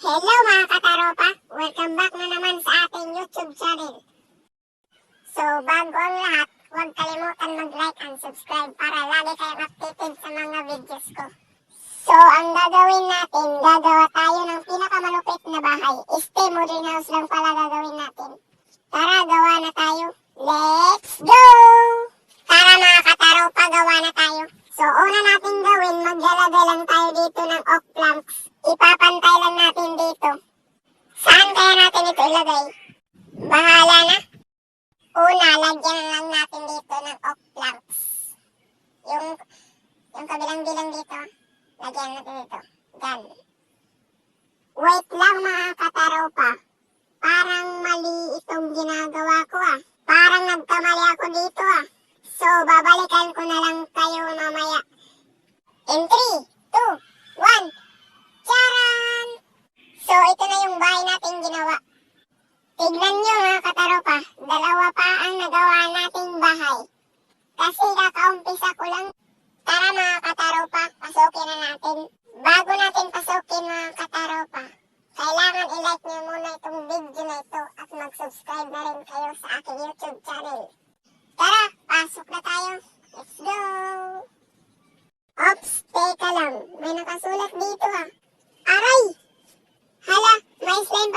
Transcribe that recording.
Hello mga kataropa! Welcome back na naman sa ating YouTube channel. So bago ang lahat, huwag kalimutan mag-like and subscribe para lagi kayong updated sa mga videos ko. So ang gagawin natin, gagawa tayo ng pinakamalupit na bahay. Stay modern house lang pala gagawin natin. Tara, gawa na tayo. Let's go! Tara mga kataropa, gawa na tayo. So una natin gawin, maglalagay lang tayo dito ng oak planks. Ipapantay lang natin dito. Saan kaya natin ito ilagay? Bahala na. Una, lagyan lang natin dito ng oak planks. Yung kabilang-bilang dito, lagyan natin dito. Gan. Wait lang mga kataropa. Parang mali itong ginagawa ko Parang nagkamali ako dito So, babalikan ko na lang kayo mamaya. In 3, 2, 1. Charan! So, ito na yung bahay natin ginawa. Tignan nyo mga kataropa, dalawa pa ang nagawa nating bahay. Kasi kakaumpisa ko lang. Tara mga kataropa, pasukin na natin. Bago natin pasukin mga kataropa, kailangan i-like nyo muna itong video na ito at mag-subscribe na rin kayo sa aking YouTube channel. Tara, pasok na tayo. Let's go! Ops, teka lang. May nakasulat dito Aray! Hala, may slime